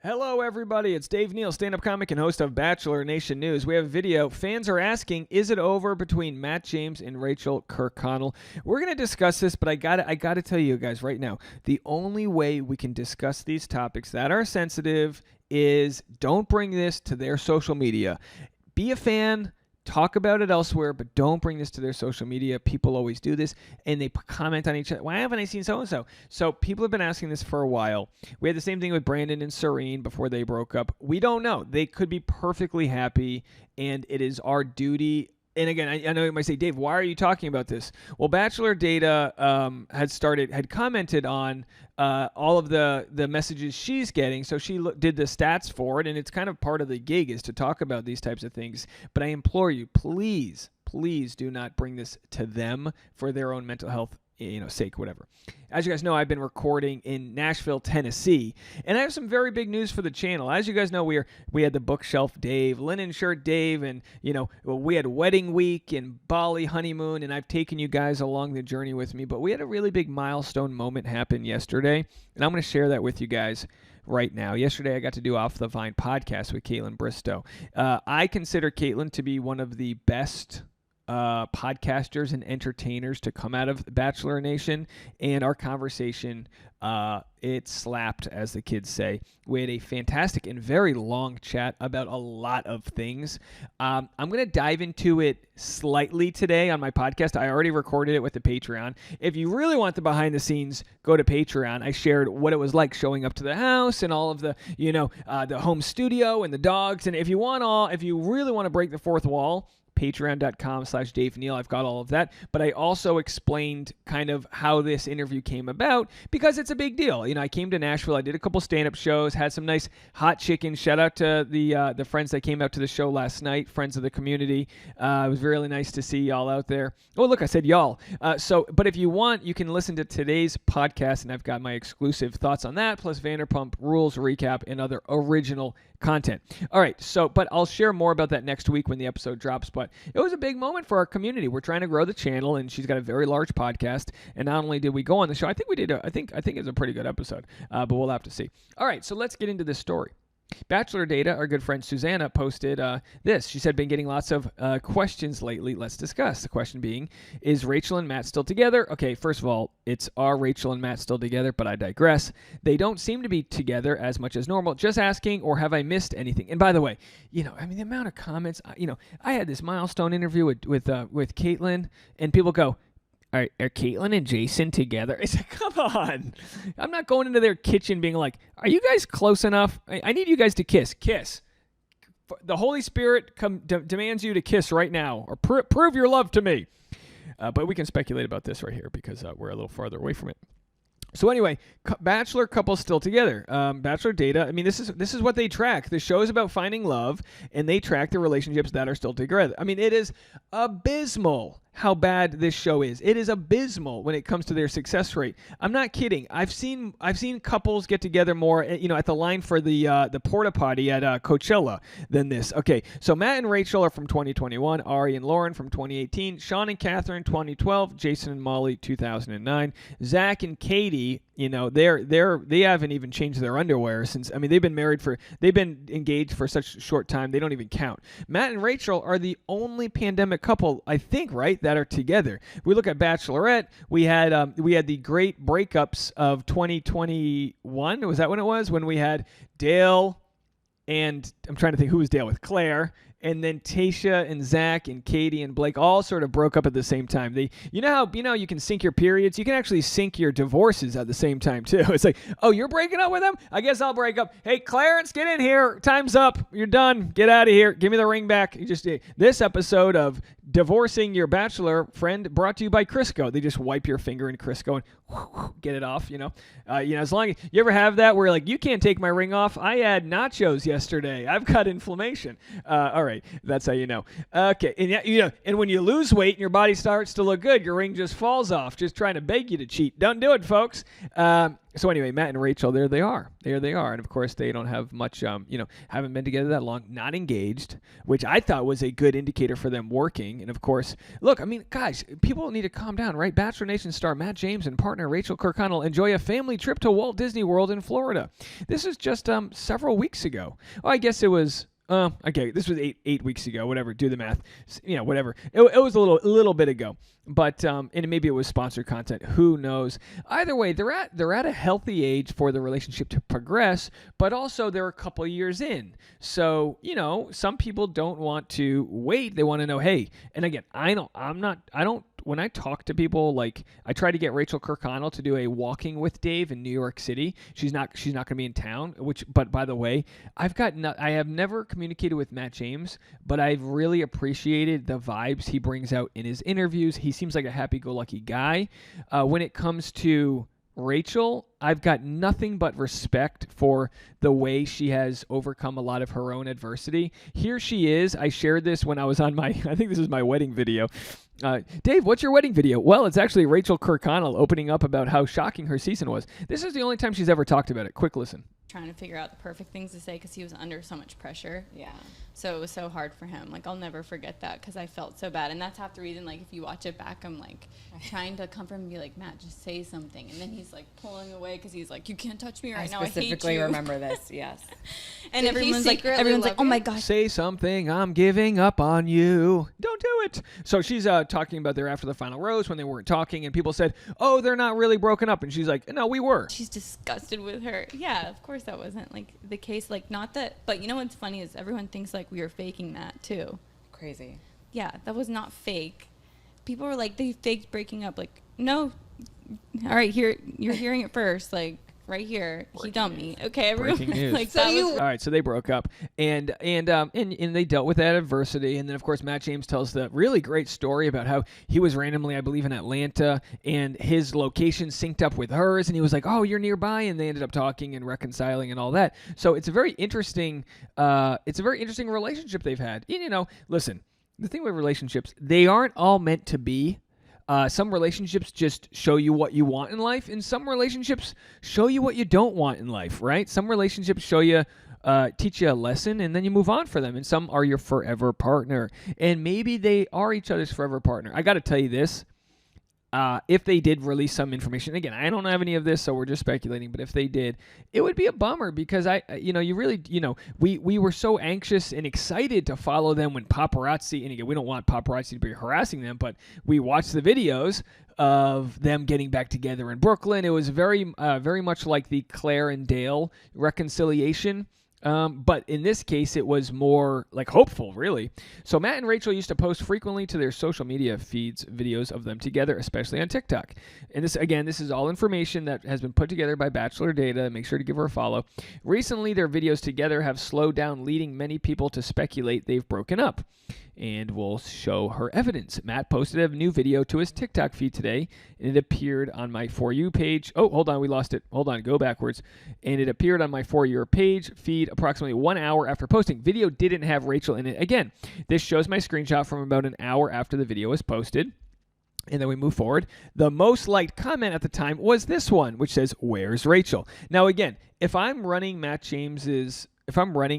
Hello, everybody. It's Dave Neal, stand-up comic and host of Bachelor Nation News. We have a video. Fans are asking, is it over between Matt James and Rachael Kirkconnell? We're going to discuss this, but I gotta tell you guys right now, the only way we can discuss these topics that are sensitive is don't bring this to their social media. Be a fan. Talk about it elsewhere, but don't bring this to their social media. People always do this, and they comment on each other. Why haven't I seen so-and-so? So people have been asking this for a while. We had the same thing with Brandon and Serene before they broke up. We don't know. They could be perfectly happy, and it is our duty. And again, I know you might say, Dave, why are you talking about this? Well, Bachelor Data had commented on all of the messages she's getting. So she did the stats for it, and it's kind of part of the gig is to talk about these types of things. But I implore you, please do not bring this to them for their own mental health sake, whatever. As you guys know, I've been recording in Nashville, Tennessee, and I have some very big news for the channel. As you guys know, we had the bookshelf Dave, linen shirt Dave, and we had wedding week and Bali honeymoon, and I've taken you guys along the journey with me. But we had a really big milestone moment happen yesterday, and I'm going to share that with you guys right now. Yesterday, I got to do Off the Vine podcast with Caitlin Bristow. I consider Caitlin to be one of the best podcasters and entertainers to come out of Bachelor Nation, and our conversation, it slapped, as the kids say. We had a fantastic and very long chat about a lot of things. I'm going to dive into it slightly today on my podcast. I already recorded it with the Patreon. If you really want the behind the scenes, go to Patreon. I shared what it was like showing up to the house and all of the, the home studio and the dogs. And if you really want to break the fourth wall, patreon.com/Dave Neal. I've got all of that. But I also explained kind of how this interview came about because it's a big deal. I came to Nashville. I did a couple stand-up shows, had some nice hot chicken. Shout out to the friends that came out to the show last night, friends of the community. It was really nice to see y'all out there. Oh, look, I said y'all. But if you want, you can listen to today's podcast, and I've got my exclusive thoughts on that, plus Vanderpump Rules recap and other original content. All right, but I'll share more about that next week when the episode drops. But it was a big moment for our community. We're trying to grow the channel, and she's got a very large podcast. And not only did we go on the show, I think we did. I think it was a pretty good episode. But we'll have to see. All right, so let's get into this story. Bachelor Data, our good friend Susanna, posted this. She said, been getting lots of questions lately. Let's discuss. The question being, is Rachael and Matt still together? Okay, first of all, are Rachael and Matt still together? But I digress. They don't seem to be together as much as normal. Just asking, or have I missed anything? And by the way, the amount of comments, I had this milestone interview with Caitlin, and people go, Are Caitlin and Jason together? It's like, come on. I'm not going into their kitchen being like, are you guys close enough? I need you guys to kiss. Kiss. The Holy Spirit demands you to kiss right now, or prove your love to me. But we can speculate about this right here because we're a little farther away from it. So anyway, Bachelor couples still together. Bachelor Data, this is what they track. The show is about finding love, and they track the relationships that are still together. It is abysmal how bad this show is. It is abysmal when it comes to their success rate. I'm not kidding. I've seen couples get together more, at the line for the porta potty at Coachella than this. Okay, so Matt and Rachael are from 2021, Ari and Lauren from 2018, Sean and Catherine 2012, Jason and Molly 2009, Zach and Katie. They haven't even changed their underwear since. They've been engaged for such a short time they don't even count. Matt and Rachael are the only pandemic couple, I think, right, that are together. We look at Bachelorette. We had the great breakups of 2021. Was that when it was? When we had Dale and I'm trying to think who was Dale with Claire. And then Tayshia and Zach and Katie and Blake all sort of broke up at the same time. You know how you can sync your periods? You can actually sync your divorces at the same time, too. It's like, oh, you're breaking up with them? I guess I'll break up. Hey, Clarence, get in here. Time's up. You're done. Get out of here. Give me the ring back. This episode of Divorcing Your Bachelor Friend brought to you by Crisco. They just wipe your finger in Crisco and get it off, as long as you ever have that where you can't take my ring off. I had nachos yesterday. I've got inflammation. All right. That's how you know. Okay. And and when you lose weight and your body starts to look good, your ring just falls off, just trying to beg you to cheat. Don't do it, folks. So anyway, Matt and Rachel, there they are. There they are. And of course, they don't have much, haven't been together that long, not engaged, which I thought was a good indicator for them working. And of course, look, I mean, guys, people need to calm down, right? Bachelor Nation star Matt James and partner Rachael Kirkconnell enjoy a family trip to Walt Disney World in Florida. This is just several weeks ago. Oh, I guess it was. Okay, this was eight weeks ago. Whatever, do the math. Whatever. It was a little bit ago, but and maybe it was sponsored content. Who knows? Either way, they're at a healthy age for the relationship to progress, but also they're a couple of years in. So some people don't want to wait. They want to know, hey. And again, I don't. When I talk to people, like I try to get Rachael Kirkconnell to do a Walking with Dave in New York City. She's not going to be in town. But by the way, I have never communicated with Matt James, but I've really appreciated the vibes he brings out in his interviews. He seems like a happy-go-lucky guy. When it comes to Rachael, I've got nothing but respect for the way she has overcome a lot of her own adversity. Here she is. I shared this when I was on I think this is my wedding video. Dave, what's your wedding video? Well, it's actually Rachael Kirkconnell opening up about how shocking her season was. This is the only time she's ever talked about it. Quick listen. Trying to figure out the perfect things to say because he was under so much pressure. Yeah. So it was so hard for him. Like, I'll never forget that because I felt so bad. And that's half the reason, like, if you watch it back, I'm, like, trying to comfort him and be like, Matt, just say something. And then he's, like, pulling away because he's like, you can't touch me right now. I hate you. I specifically remember this, yes. And everyone's like, oh, my gosh. Say something, I'm giving up on you. Don't do it. So she's talking about there after the final rose when they weren't talking. And people said, oh, they're not really broken up. And she's like, no, we were. She's disgusted with her. Yeah, of course that wasn't, like, the case. Like, not that. But you know what's funny is everyone thinks, like, we were faking that too. Crazy. Yeah, that was not fake. People were like, they faked breaking up. Like, no. All right, here, you're hearing it first. Like, right here, he dumped me. Okay, everyone. Breaking news. Like, so all right, so they broke up, and they dealt with that adversity, and then of course Matt James tells the really great story about how he was randomly, I believe, in Atlanta, and his location synced up with hers, and he was like, "Oh, you're nearby," and they ended up talking and reconciling and all that. So it's a very interesting, relationship they've had. And, listen, the thing with relationships, they aren't all meant to be. Some relationships just show you what you want in life, and some relationships show you what you don't want in life, right? Some relationships show you, teach you a lesson, and then you move on for them, and some are your forever partner. And maybe they are each other's forever partner. I got to tell you this. If they did release some information, again, I don't have any of this, so we're just speculating, but if they did, it would be a bummer because we were so anxious and excited to follow them when paparazzi, and again, we don't want paparazzi to be harassing them, but we watched the videos of them getting back together in Brooklyn. It was very much like the Claire and Dale reconciliation. But in this case, it was more like hopeful, really. So Matt and Rachael used to post frequently to their social media feeds videos of them together, especially on TikTok. And this is all information that has been put together by Bachelor Data. Make sure to give her a follow. Recently, their videos together have slowed down, leading many people to speculate they've broken up. And we'll show her evidence. Matt posted a new video to his TikTok feed today, and it appeared on my For You page. Oh, hold on, we lost it. Hold on, go backwards. And it appeared on my For You page feed approximately 1 hour after posting. Video didn't have Rachael in it. Again, this shows my screenshot from about an hour after the video was posted. And then we move forward. The most liked comment at the time was this one, which says, "Where's Rachael?" Now, again, if I'm running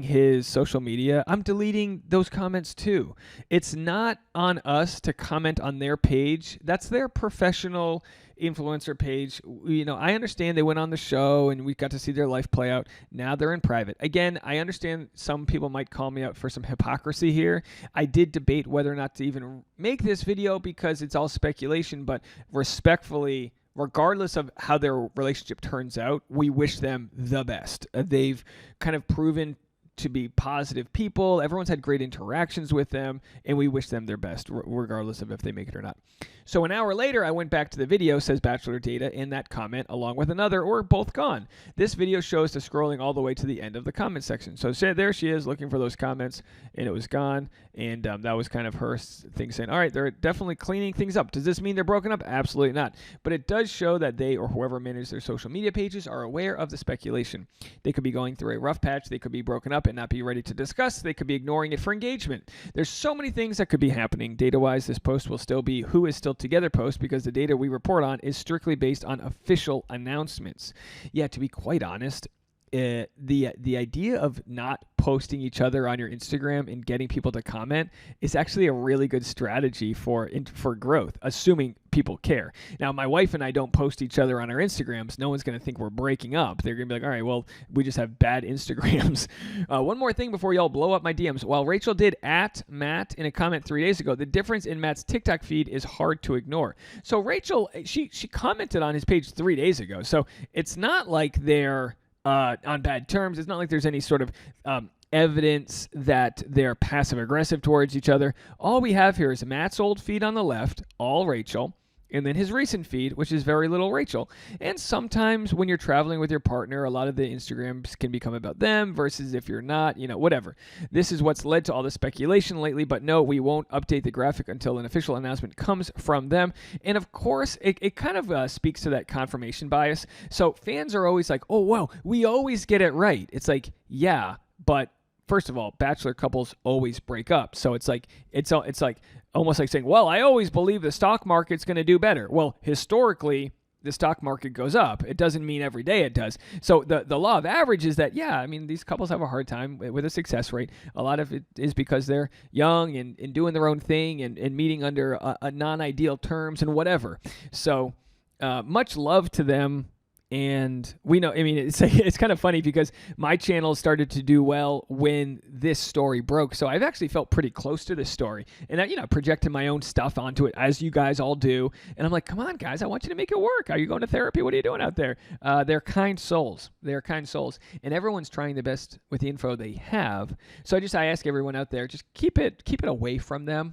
his social media, I'm deleting those comments too. It's not on us to comment on their page. That's their professional influencer page. I understand they went on the show and we got to see their life play out. Now they're in private. Again, I understand some people might call me out for some hypocrisy here. I did debate whether or not to even make this video because it's all speculation, but respectfully, regardless of how their relationship turns out, we wish them the best. They've kind of proven to be positive people. Everyone's had great interactions with them, and we wish them their best, regardless of if they make it or not. So an hour later, I went back to the video, says Bachelor Data, and that comment, along with another, were both gone. This video shows the scrolling all the way to the end of the comment section. So there she is looking for those comments, and it was gone. And that was kind of her thing saying, all right, they're definitely cleaning things up. Does this mean they're broken up? Absolutely not. But it does show that they, or whoever managed their social media pages, are aware of the speculation. They could be going through a rough patch. They could be broken up. and not be ready to discuss. They could be ignoring it for engagement. There's so many things that could be happening. Data-wise, this post will still be who is still together post because the data we report on is strictly based on official announcements. Yeah, to be quite honest, the idea of not posting each other on your Instagram and getting people to comment is actually a really good strategy for growth, assuming people care. Now, my wife and I don't post each other on our Instagrams. No one's going to think we're breaking up. They're going to be like, all right, well, we just have bad Instagrams. One more thing before y'all blow up my DMs. While Rachel did at Matt in a comment 3 days ago, the difference in Matt's TikTok feed is hard to ignore. So Rachel, she commented on his page 3 days ago. So it's not like they're on bad terms. It's not like there's any sort of evidence that they're passive aggressive towards each other. All we have here is Matt's old feed on the left, all Rachel, and then his recent feed, which is very little Rachel. And sometimes when you're traveling with your partner, a lot of the Instagrams can become about them versus if you're not, whatever. This is what's led to all the speculation lately, but no, we won't update the graphic until an official announcement comes from them. And of course, it kind of speaks to that confirmation bias. So fans are always like, oh, wow, we always get it right. It's like, yeah, but first of all, bachelor couples always break up. So it's like almost like saying, well, I always believe the stock market's going to do better. Well, historically, the stock market goes up. It doesn't mean every day it does. So the law of average is that, yeah, I mean, these couples have a hard time with a success rate. A lot of it is because they're young and doing their own thing and meeting under a non-ideal terms and whatever. So much love to them. And we know, I mean, it's kind of funny because my channel started to do well when this story broke. So I've actually felt pretty close to this story. And I, projected my own stuff onto it, as you guys all do. And I'm like, come on, guys, I want you to make it work. Are you going to therapy? What are you doing out there? They're kind souls. They're kind souls. And everyone's trying the best with the info they have. So I ask everyone out there, just keep it away from them.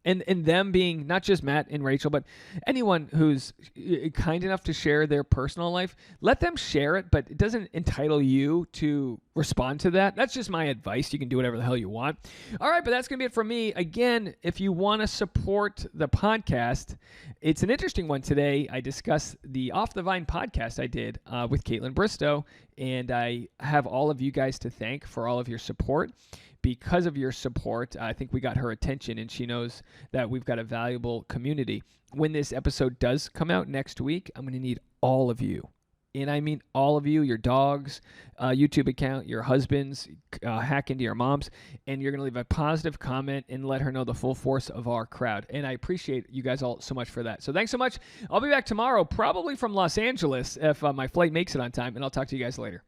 And them being not just Matt and Rachel, but anyone who's kind enough to share their personal life, let them share it, but it doesn't entitle you to respond to that. That's just my advice. You can do whatever the hell you want. All right, but that's going to be it for me. Again, if you want to support the podcast, it's an interesting one today. I discussed the Off the Vine podcast I did with Caitlin Bristow, and I have all of you guys to thank for all of your support. Because of your support, I think we got her attention, and she knows that we've got a valuable community. When this episode does come out next week, I'm going to need all of you. And I mean all of you, your dogs, YouTube account, your husbands, hack into your moms, and you're going to leave a positive comment and let her know the full force of our crowd. And I appreciate you guys all so much for that. So thanks so much. I'll be back tomorrow, probably from Los Angeles, if my flight makes it on time, and I'll talk to you guys later.